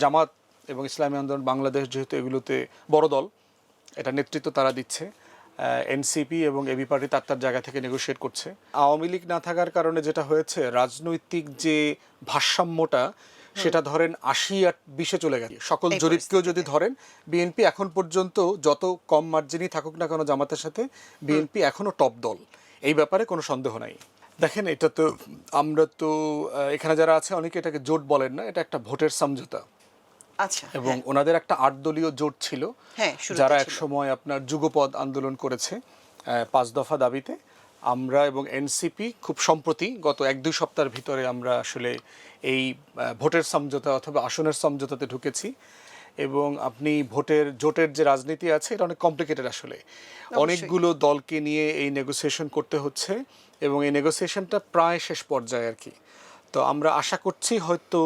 জামাত এবং ইসলামী আন্দোলন বাংলাদেশ যেহেতু এগুলোতে বড় দল, এটা নেতৃত্ব তারা দিচ্ছে। এনসিপি এবং এবি পার্টি তার জায়গা থেকে নেগোশিয়েট করছে। আওয়ামী লীগ না থাকার কারণে যেটা হয়েছে, রাজনৈতিক যে ভারসাম্যটা সেটা ধরেন 80-20 চলে গেছে। সকল জরিপকেও যদি ধরেন, বিএনপি এখন পর্যন্ত যত কম মার্জিনই থাকুক না কেন জামাতের সাথে, বিএনপি এখনো টপ দল, এই ব্যাপারে কোনো সন্দেহ নাই। দেখেন, এটা তো আমরা তো এখানে যারা আছে অনেকে এটাকে জোট বলেন না, এটা একটা ভোটের সমঝোতা। আচ্ছা, এবং ওনাদের একটা 8 দলীয় জোট ছিল, যারা এক সময় আপনার যুগপৎ আন্দোলন করেছে 5 দফা দাবিতে। আমরা এবং এনসিপি খুব সম্প্রতি গত 1-2 সপ্তাহের ভিতরে আমরা আসলে এই ভোটের সমঝোতা অথবা আসনের সমঝোতাতে ঢুকেছি। এবং আপনি জোটের যে রাজনীতি আছে, এটা অনেক কমপ্লিকেটেড আসলে। অনেকগুলো দলকে নিয়ে এই নেগোসিয়েশন করতে হচ্ছে এবং এই নেগোসিয়েশনটা প্রায় শেষ পর্যায়ে আর কি। তো আমরা আশা করছি হয়তো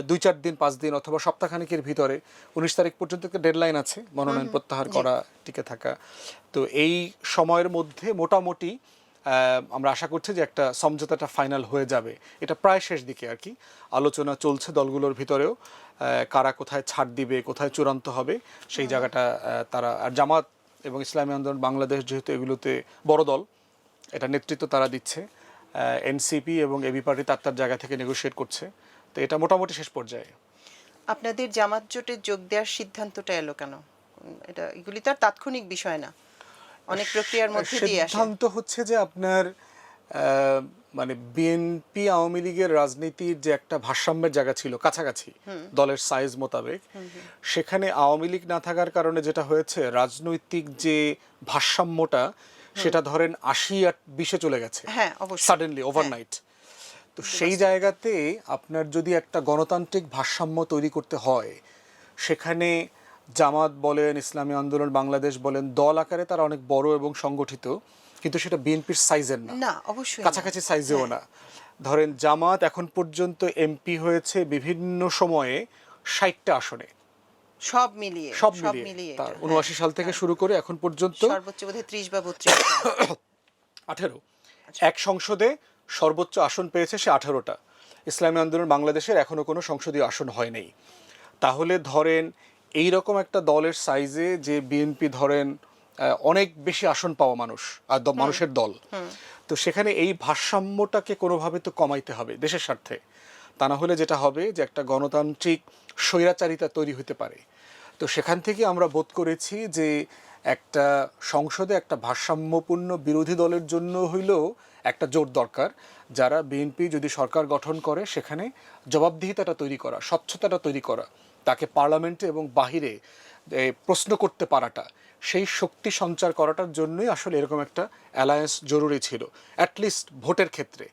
2-4 দিন 5 দিন অথবা সপ্তাহখানেকের ভিতরে 19 তারিখ পর্যন্ত একটা ডেডলাইন আছে মনোনয়ন প্রত্যাহার করা, টিকে থাকা। তো এই সময়ের মধ্যে মোটামুটি আমরা আশা করছি যে একটা সমঝোতাটা ফাইনাল হয়ে যাবে। এটা প্রায় শেষ দিকে আর কি। আলোচনা চলছে দলগুলোর ভিতরেও, কারা কোথায় ছাড় দিবে, কোথায় চূড়ান্ত হবে সেই জায়গাটা তারা। আর জামাত এবং ইসলামী আন্দোলন বাংলাদেশ যেহেতু এগুলোতে বড় দল, এটা নেতৃত্ব তারা দিচ্ছে। এনসিপি এবং এবি পার্টি তার জায়গা থেকে নেগোশিয়েট করছে। তো এটা মোটামুটি শেষ পর্যায়ে। আপনাদের জামাত জোটে যোগ দেওয়ার সিদ্ধান্তটা এলো কেন? এগুলি তো আর তাৎক্ষণিক বিষয় না, অনেক প্রক্রিয়ার মধ্যে দিয়ে আসে। সিদ্ধান্ত হচ্ছে যে আপনার মানে বিএনপি আওয়ামী লীগের রাজনীতির যে একটা ভারসাম্যের জায়গা ছিল কাছাকাছি দলের সাইজ মোতাবেক, সেখানে আওয়ামী লীগ না থাকার কারণে যেটা হয়েছে, রাজনৈতিক যে ভারসাম্যটা সেটা ধরেন 80-20 চলে গেছে সাডেনলি, ওভারনাইট। তো সেই জায়গাতে আপনার যদি একটা গণতান্ত্রিক ভারসাম্য তৈরি করতে হয়, সেখানে জামাত বলেন, ইসলামী আন্দোলন বাংলাদেশ বলেন, দল আকারে তারা অনেক বড় এবং সংগঠিত, কিন্তু সেটা বিএনপির সাইজের না, অবশ্যই কাছাকাছি সাইজেও না। ধরেন জামাত এখন পর্যন্ত এমপি হয়েছে বিভিন্ন সময়ে 60টা আসনে, সব মিলিয়ে 79 সাল থেকে শুরু করে এখন পর্যন্ত সর্বোচ্চ বোধহয় 30 বা 32 18। এক সংসদে সর্বোচ্চ আসন পেয়েছে সে 18টা। ইসলামী আন্দোলন বাংলাদেশের এখনো কোনো সংসদীয় আসন হয় নাই। তাহলে ধরেন এই রকম একটা দলের সাইজে যে বিএনপি ধরেন অনেক বেশি আসন পাওয়া মানুষের দল, তো সেখানে এই ভারসাম্যটাকে কোনোভাবে তো কমাইতে হবে দেশের স্বার্থে। তা না হলে যেটা হবে যে একটা গণতান্ত্রিক স্বৈরাচারিতা তৈরি হতে পারে। তো সেখান থেকে আমরা বোধ করেছি যে একটা সংসদে একটা ভারসাম্যপূর্ণ বিরোধী দলের জন্য হইলেও একটা জোট দরকার, যারা বিএনপি যদি সরকার গঠন করে সেখানে জবাবদিহিতাটা তৈরি করা, স্বচ্ছতাটা তৈরি করা, তাকে পার্লামেন্টে এবং বাহিরে প্রশ্ন করতে পারাটা, সেই শক্তি সঞ্চার করাটার জন্যই আসলে এরকম একটা অ্যালায়েন্স জরুরি ছিল। অ্যাটলিস্ট ভোটের ক্ষেত্রে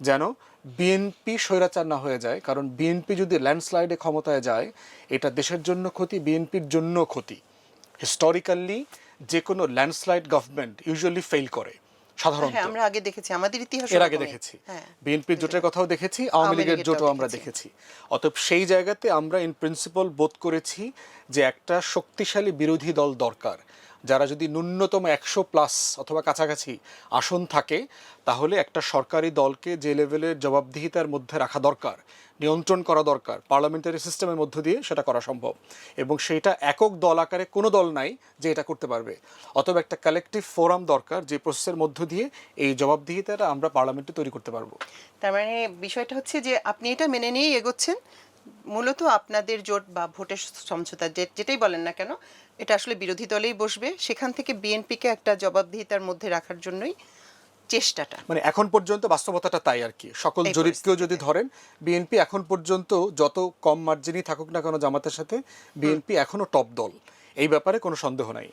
যেন বিএনপি স্বৈরাচার না হয়ে যায়, কারণ বিএনপি যদি ল্যান্ডস্লাইডে ক্ষমতায় যায়, এটা দেশের জন্য ক্ষতি, বিএনপির জন্য ক্ষতি। হিস্টোরিক্যালি যে কোনো ল্যান্ডস্লাইড গভর্নমেন্ট ইউজুয়ালি ফেল করে সাধারণত। আমরা আগে দেখেছি, আমাদের ইতিহাসে এর আগে দেখেছি, বিএনপির জোটের কথাও দেখেছি, আওয়ামী লীগের জোটও আমরা দেখেছি। অতএব সেই জায়গাতে আমরা ইন প্রিন্সিপাল বোধ করেছি যে একটা শক্তিশালী বিরোধী দল দরকার, যারা যদি ন্যূনতম 100+ অথবা কাছাকাছি আসন থাকে, তাহলে একটা সরকারি দলকে যে লেভেলের জবাবদিহিতার মধ্যে রাখা দরকার, নিয়ন্ত্রণ করা দরকার, পার্লামেন্টারি সিস্টেমের মধ্য দিয়ে সেটা করা সম্ভব। এবং সেইটা একক দল আকারে কোনো দল নাই যে এটা করতে পারবে। অতএব একটা কালেকটিভ ফোরাম দরকার, যে প্রসেসের মধ্য দিয়ে এই জবাবদিহিতাটা আমরা পার্লামেন্টে তৈরি করতে পারবো। তার মানে বিষয়টা হচ্ছে যে আপনি এটা মেনে নিয়েই এগোচ্ছেন, মূলত আপনাদের জোট বা ভোটের সমঝোতা যেটাই বলেন না কেন, এটা আসলে বিরোধী দলেই বসবে, সেখান থেকে বিএনপিকে একটা জবাবদিহিতার মধ্যে রাখার জন্যই চেষ্টাটা। মানে এখন পর্যন্ত বাস্তবতাটা তাই আর কি। সকল জরিপকেও যদি ধরেন, বিএনপি এখন পর্যন্ত যত কম মার্জিনই থাকুক না কেন জামাতের সাথে, বিএনপি এখনো টপ দল, এই ব্যাপারে কোনো সন্দেহ নাই।